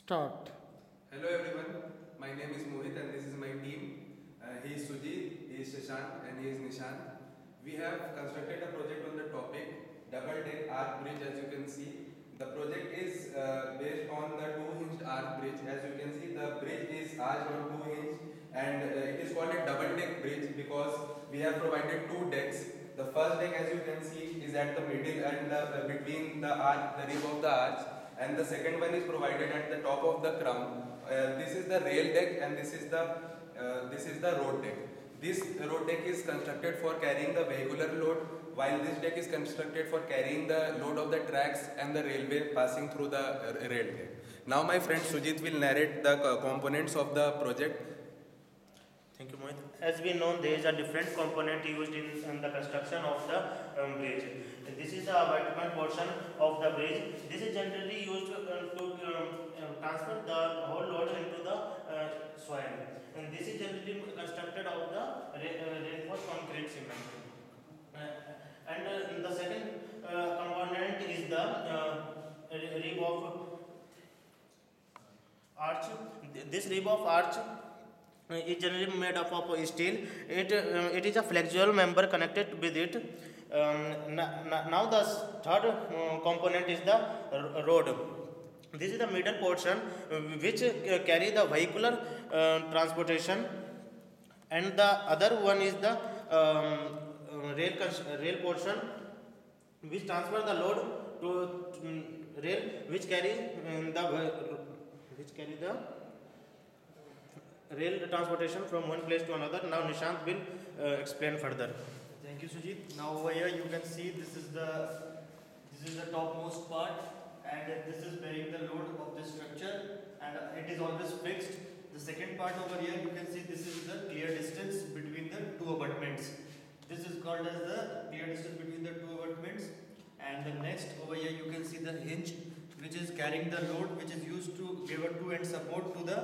Start. Hello everyone, my name is Mohit and this is my team. He is Sujit, he is Shashank and he is Nishant. We have constructed a project on the topic double deck arch bridge. As you can see, the project is based on the two-hinged arch bridge. As you can see, the bridge is arched on two hinge and it is called a double deck bridge because we have provided two decks. The first deck, as you can see, is at the middle and between the arch, the rib of the arch, and the second one is provided at the top of the crown. This is the rail deck and this is the road deck. This road deck is constructed for carrying the vehicular load, while this deck is constructed for carrying the load of the tracks and the railway passing through the rail deck. Now my friend Sujit will narrate the components of the project. Thank you, Mohit. As we know, there is a different component used in the construction of the bridge. This is the abutment portion of the bridge. This is generally used to transfer the whole load into the soil. And this is generally constructed of the reinforced concrete cement. And the second component is the rib of arch. This rib of arch is generally made up of steel. It is a flexible member connected with it. Now the third component is the road. This is the middle portion which carry the vehicular transportation, and the other one is the rail portion which transfer the load to rail which carry the rail transportation from one place to another. Now Nishant will explain further. Thank you, Sujit. Now over here you can see this is the topmost part, and this is bearing the load of this structure, and it is always fixed. The second part over here you can see this is the clear distance between the two abutments. This is called as the clear distance between the two abutments. And the next over here you can see the hinge which is carrying the load, which is used to give a two-end support to the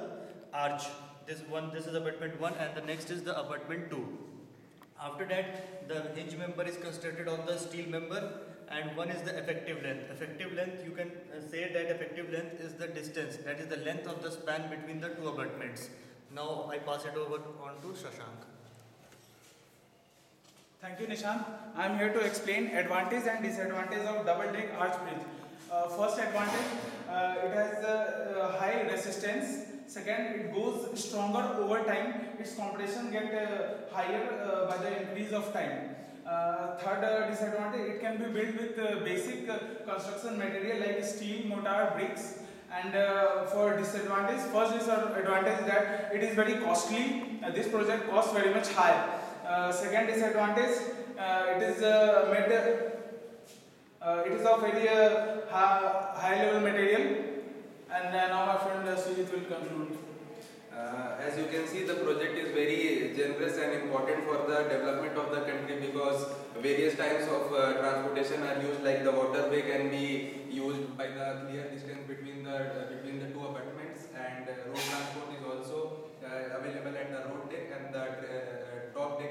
arch. This is abutment 1 and the next is the abutment 2. After that, the hinge member is constructed on the steel member, and one is the effective length. Effective length, you can say that effective length is the distance, that is the length of the span between the two abutments. Now I pass it over on to Shashank. Thank you, Nishant. I am here to explain advantage and disadvantage of double deck arch bridge. First advantage, it has high resistance. Second, it goes stronger over time. Its compression get higher by the increase of time. Third disadvantage, it can be built with basic construction material like steel, mortar, bricks. And for disadvantage, first disadvantage is that it is very costly. This project costs very much high. Second disadvantage, it is of very high level material. And now my friend Sujit will conclude. As you can see, the project is very generous and important for the development of the country because various types of transportation are used, like the waterway can be used by the clear distance between the two abutments, and road transport is also available at the road deck, and the top deck